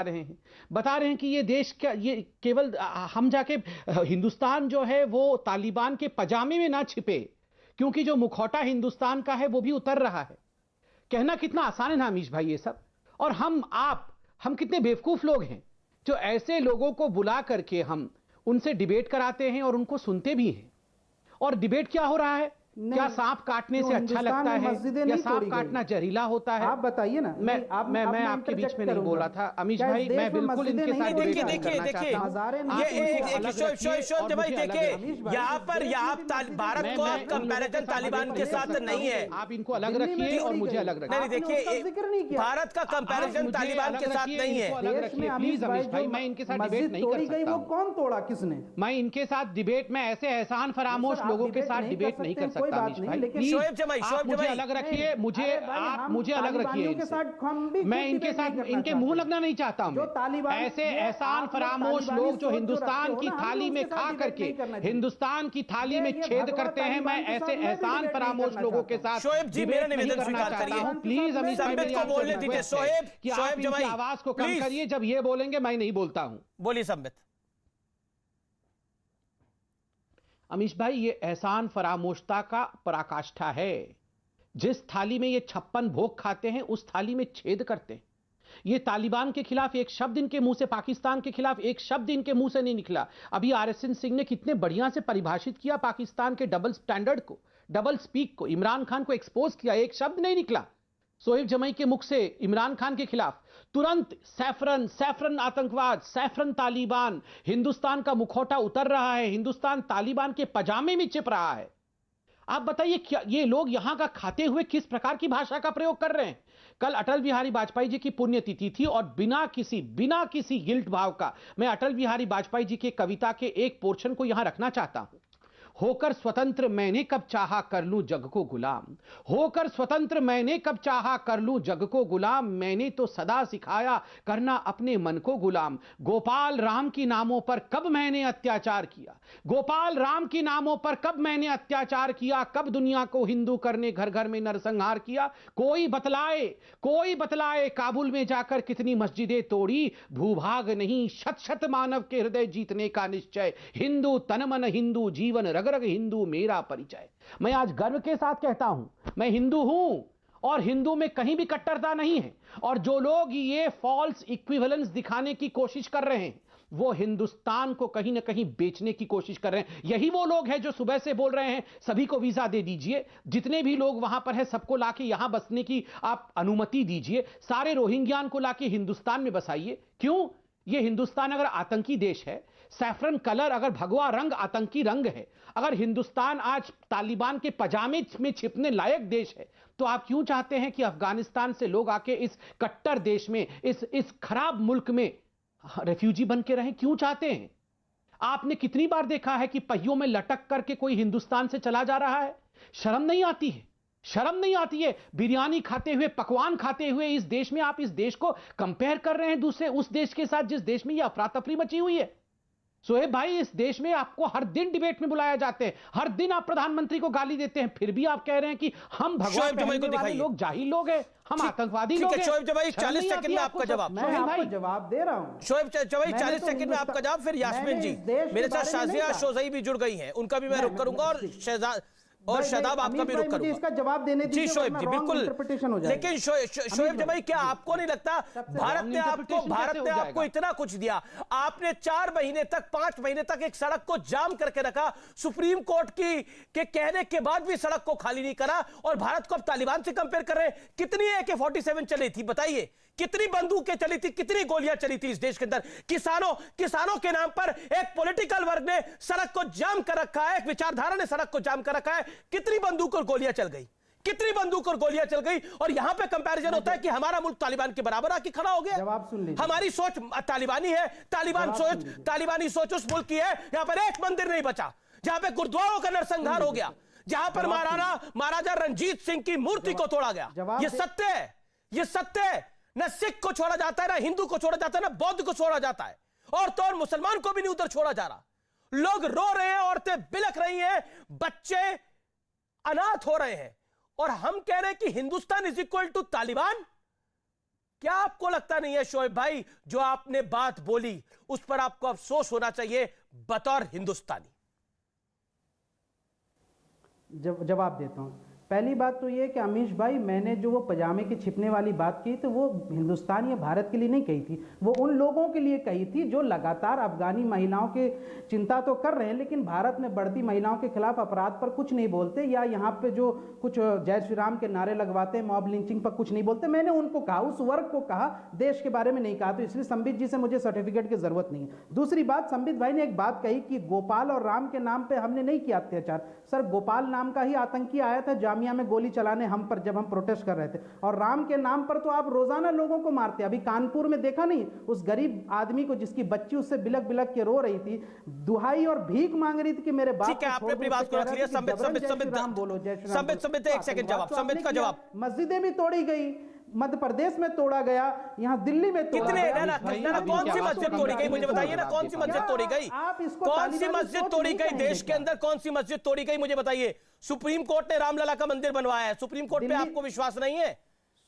रहे हैं, बता रहे हैं कि ये देश क्या, ये केवल हम जाके हिंदुस्तान जो है वो तालिबान के पजामे में ना छिपे, क्योंकि जो मुखौटा हिंदुस्तान का है वो भी उतर रहा है। कहना कितना आसान है ना अमीश भाई ये सब। और हम कितने बेवकूफ लोग हैं जो ऐसे लोगों को बुला करके हम उनसे डिबेट कराते हैं और उनको सुनते भी हैं। और डिबेट क्या हो रहा है? क्या सांप काटने से अच्छा लगता है या सांप काटना जहरीला होता है? आप बताइए ना। मैं आपके बीच में नहीं बोला था अमीश भाई, मैं बिल्कुल इनके साथ डिबेट नहीं करना चाहता हूं। देखिए यहाँ पर भारत को कंपैरिजन तालिबान के साथ नहीं है। आप इनको अलग रखिए और मुझे अलग रखिए। नहीं देखिए, भारत का कंपैरिजन तालिबान के साथ नहीं है। अलग रखिए प्लीज अमीश भाई, मैं इनके साथ डिबेट नहीं कर सकता। वो कौन तोड़ा, किसने? मैं इनके साथ डिबेट में ऐसे एहसान फरामोश लोगों के साथ डिबेट नहीं कर सकता। शोएब जमाई मुझे अलग रखिए, मुझे अलग रखिए। मैं इनके साथ इनके मुंह लगना नहीं चाहता हूं। ऐसे एहसान फरामोश लोग जो हिंदुस्तान की थाली में खा करके हिंदुस्तान की थाली में छेद करते हैं, मैं ऐसे एहसान फरामोश लोगों के साथ शोएब जी मेरा निवेदन स्वीकार करिए। प्लीज अमीश भाई को बोलने दीजिए। शोएब जमाई आवाज को कम करिए, जब ये बोलेंगे मैं नहीं बोलता हूं। बोलिए संबित। अमीश भाई ये एहसान फरामोशता का पराकाष्ठा है। जिस थाली में ये 56 भोग खाते हैं उस थाली में छेद करते हैं। ये तालिबान के खिलाफ एक शब्द इनके मुंह से, पाकिस्तान के खिलाफ एक शब्द इनके मुंह से नहीं निकला। अभी आरएसएन सिंह ने कितने बढ़िया से परिभाषित किया पाकिस्तान के डबल स्टैंडर्ड को, डबल स्पीक को, इमरान खान को एक्सपोज किया, एक शब्द नहीं निकला शोएब जमाई के मुख से इमरान खान के खिलाफ। तुरंत सैफरन आतंकवाद, सैफरन तालिबान, हिंदुस्तान का मुखौटा उतर रहा है, हिंदुस्तान तालिबान के पजामे में छिप रहा है। आप बताइए क्या ये लोग यहां का खाते हुए किस प्रकार की भाषा का प्रयोग कर रहे हैं? कल अटल बिहारी वाजपेयी जी की पुण्यतिथि थी और बिना किसी गिल्ट भाव का मैं अटल बिहारी वाजपेयी जी के कविता के एक पोर्शन को यहां रखना चाहता हूं। होकर स्वतंत्र मैंने कब चाहा कर लूं जग को गुलाम, होकर स्वतंत्र मैंने कब चाहा कर लूं जग को गुलाम, मैंने तो सदा सिखाया करना अपने मन को गुलाम। गोपाल राम की नामों पर कब मैंने अत्याचार किया, गोपाल राम की नामों पर कब मैंने अत्याचार किया, कब दुनिया को हिंदू करने घर घर में नरसंहार किया। कोई बतलाए काबुल में जाकर कितनी मस्जिदें तोड़ी, भूभाग नहीं शत शत मानव के हृदय जीतने का निश्चय, हिंदू तन मन हिंदू जीवन रग रग हिंदू मेरा परिचय। मैं आज गर्व के साथ कहता हूं मैं हिंदू हूं और हिंदू में कहीं भी कट्टरता नहीं है। और जो लोग ये फॉल्स इक्विवेलेंस दिखाने की कोशिश कर रहे हैं वो हिंदुस्तान को कहीं ना कहीं बेचने की कोशिश कर रहे हैं। यही वो लोग हैं जो सुबह से बोल रहे हैं सभी को वीजा दे दीजिए, जितने भी लोग वहां पर हैं सबको लाके यहां बसने की आप अनुमति दीजिए, सारे रोहिंग्यान को लाके हिंदुस्तान में बसाइए। क्यों? ये हिंदुस्तान अगर आतंकी देश है, सैफरन कलर अगर भगवा रंग आतंकी रंग है, अगर हिंदुस्तान आज तालिबान के पजामे में छिपने लायक देश है, तो आप क्यों चाहते हैं कि अफगानिस्तान से लोग आके इस कट्टर देश में, इस खराब मुल्क में रेफ्यूजी बन के रहें? क्यों चाहते हैं? आपने कितनी बार देखा है कि पहियों में लटक करके कोई हिंदुस्तान से चला जा रहा है? शर्म नहीं आती है? शर्म नहीं आती है? बिरयानी खाते हुए, पकवान खाते हुए इस देश में आप इस देश को कंपेयर कर रहे हैं दूसरे उस देश के साथ जिस देश में यह अफरा तफरी मची हुई है। शोएब भाई इस देश में आपको हर दिन डिबेट में बुलाया जाते हैं, हर दिन आप प्रधानमंत्री को गाली देते हैं, फिर भी आप कह रहे हैं कि हम भगवान पहनने वाले लोग जाहिल लोग हैं, हम आतंकवादी लोग हैं। शोएब जमाई 40 सेकंड में आपका जवाब। मैं आपको जवाब दे रहा हूं। शोएब जमाई 40 सेकंड में आपका जवाब, फिर यास्मीन जी मेरे साथ शाजिया शोजई भी जुड़ गई हैं, उनका भी मैं रुख करूंगा और शादाब आपका भी रुख करूंगा। इसका जवाब देने दीजिए। जी शोएब जी बिल्कुल, इंटरप्रिटेशन हो जाएगा। लेकिन शोएब जमाई क्या आपको नहीं लगता भारत ने आपको इतना कुछ दिया? आपने 4 महीने तक 5 महीने तक एक सड़क को जाम करके रखा, सुप्रीम कोर्ट के कहने के बाद भी सड़क को खाली नहीं करा, और भारत को अब तालिबान से कंपेयर कर रहे हैं। कितनी AK-47 चली थी बताइए, कितनी बंदूकें चली थी, कितनी गोलियां चली थी इस देश के अंदर? किसानों के नाम पर एक पॉलिटिकल वर्ग ने सड़क को जाम कर रखा है, एक विचारधारा ने सड़क को जाम कर रखा है। कितनी बंदूक और गोलियां चल गई, कितनी बंदूक और गोलियां चल गई, और यहां पे कंपैरिजन होता है कि हमारा मुल्क तालिबान के बराबर आके खड़ा हो गया। जवाब सुन लीजिए। हमारी सोच तालिबानी है, तालिबानी सोच उस मुल्क की है यहां पर एक मंदिर नहीं बचा, जहां पे गुरुद्वारों का नरसंहार हो गया, जहां पर महाराजा रंजीत सिंह की मूर्ति को तोड़ा गया। ये सत्य है, ये सत्य है। न सिख को छोड़ा जाता है, ना हिंदू को छोड़ा जाता है, ना बौद्ध को छोड़ा जाता है, और तो और मुसलमान को भी नहीं उधर छोड़ा जा रहा। लोग रो रहे हैं, औरतें बिलख रही हैं, बच्चे अनाथ हो रहे हैं, और हम कह रहे हैं कि Hindustan is equal to Taliban. क्या आपको लगता नहीं है शोएब भाई, जो आपने बात बोली उस पर आपको अफसोस होना चाहिए बतौर हिंदुस्तानी? जवाब देता हूं। पहली बात तो ये कि अमीश भाई, मैंने जो वो पजामे के छिपने वाली बात की तो वो हिंदुस्तान या भारत के लिए नहीं कही थी, वो उन लोगों के लिए कही थी जो लगातार अफगानी महिलाओं के चिंता तो कर रहे हैं लेकिन भारत में बढ़ती महिलाओं के खिलाफ अपराध पर कुछ नहीं बोलते, या यहाँ पे जो कुछ जय श्री राम के नारे लगवाते हैं, मॉब लिंचिंग पर कुछ नहीं बोलते। मैंने उनको कहा, उस वर्ग को कहा, देश के बारे में नहीं कहा। तो इसलिए संबित जी से मुझे सर्टिफिकेट की जरूरत नहीं है। दूसरी बात, संबित भाई ने एक बात कही कि गोपाल और राम के नाम पर हमने नहीं किया अत्याचार। सर, गोपाल नाम का ही आतंकी आया था जामिया में गोली चलाने हम पर, जब हम प्रोटेस्ट कर रहे थे। और राम के नाम पर तो आप रोजाना लोगों को मारते हैं। अभी कानपुर में देखा नहीं, उस गरीब आदमी को जिसकी बच्ची उससे बिलक बिलक के रो रही थी, दुहाई और भीख मांग रही थी कि मेरे बाप ठीक है, आपने अपनी बात को रख लिया। संबित एक सेकंड जवाब, संबित का जवाब। मस्जिदें भी तोड़ी गई, मध्य प्रदेश में तोड़ा गया, यहाँ दिल्ली में तोड़ा कितने गया। ना कौन सी मस्जिद तोड़ी गई, मुझे बताइए ना, कौन सी मस्जिद तोड़ी गई? कौन सी मस्जिद तोड़ी गई देश के अंदर? कौन सी मस्जिद तोड़ी गई मुझे बताइए? सुप्रीम कोर्ट ने रामलला का मंदिर बनवाया है, सुप्रीम कोर्ट पे आपको विश्वास नहीं है?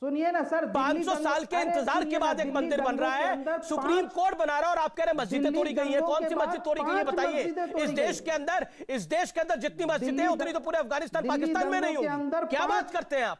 सुनिए ना सर, 500 साल के इंतजार के बाद एक मंदिर बन रहा है, सुप्रीम कोर्ट बना रहा है, और आप कह रहे हैं मस्जिदें तोड़ी गई है। कौन सी मस्जिद तोड़ी गई है बताइए? इस देश के अंदर जितनी मस्जिदें हैं उतनी तो पूरे अफगानिस्तान पाकिस्तान में नहीं होंगी। क्या बात करते हैं आप?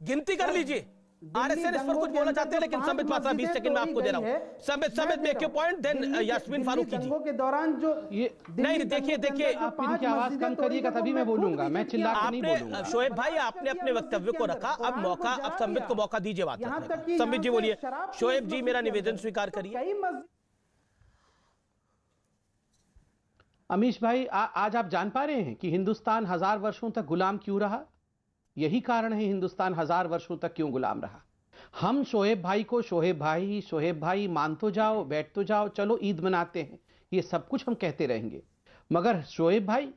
गिनती कर लीजिए। आरएसएन इस पर कुछ बोलना चाहते हैं, लेकिन संबित पात्रा 20 सेकंड में आपको दे रहा हूं। Sambit make your point, then Yasmeen Farooqui ji. के दौरान जो ये नहीं, देखिए आप इनकी आवाज कम करिएगा तभी मैं बोलूंगा, मैं चिल्ला के नहीं बोलूंगा। शोएब भाई, आपने अपने वक्तव्य को रखा, अब संबित को मौका दीजिए बात करने का। संबित जी बोलिए। शोएब जी, मेरा निवेदन स्वीकार करिए। अमीश भाई, आज आप जान पा रहे हैं कि हिंदुस्तान 1000 वर्षों तक गुलाम क्यों रहा? यही कारण है हिंदुस्तान 1000 वर्षों तक क्यों गुलाम रहा। हम शोएब भाई को शोएब भाई मान तो जाओ, बैठ तो जाओ, चलो ईद मनाते हैं, ये सब कुछ हम कहते रहेंगे, मगर शोएब भाई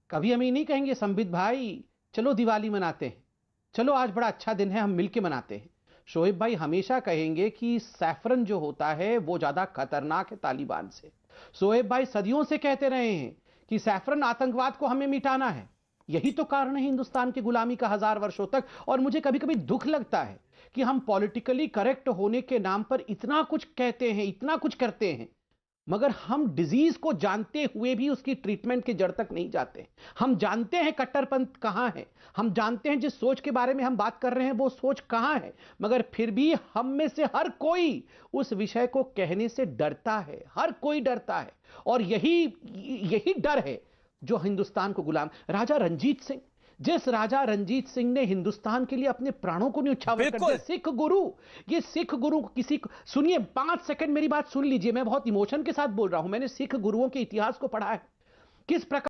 कभी हम ये नहीं कहेंगे संबित भाई चलो दिवाली मनाते हैं, चलो आज बड़ा अच्छा दिन है हम मिलके मनाते हैं। शोएब भाई हमेशा कहेंगे कि सैफरन जो होता है वो ज्यादा खतरनाक है तालिबान से। शोएब भाई सदियों से कहते रहे हैं कि सैफरन आतंकवाद को हमें मिटाना है। यही तो कारण है हिंदुस्तान की गुलामी का 1000 वर्षों तक। और मुझे कभी कभी दुख लगता है कि हम पॉलिटिकली करेक्ट होने के नाम पर इतना कुछ कहते हैं, इतना कुछ करते हैं, मगर हम डिजीज को जानते हुए भी उसकी ट्रीटमेंट की जड़ तक नहीं जाते। हम जानते हैं कट्टरपंथ कहां है, हम जानते हैं जिस सोच के बारे में हम बात कर रहे हैं वो सोच कहां है, मगर फिर भी हम में से हर कोई उस विषय को कहने से डरता है, हर कोई डरता है। और यही डर है जो हिंदुस्तान को गुलाम। राजा रंजीत सिंह, जिस राजा रंजीत सिंह ने हिंदुस्तान के लिए अपने प्राणों को न्यौछावर कर दिया, सिख गुरु, ये सिख गुरु किसी, सुनिए 5 सेकंड मेरी बात सुन लीजिए, मैं बहुत इमोशन के साथ बोल रहा हूं। मैंने सिख गुरुओं के इतिहास को पढ़ा है, किस प्रकार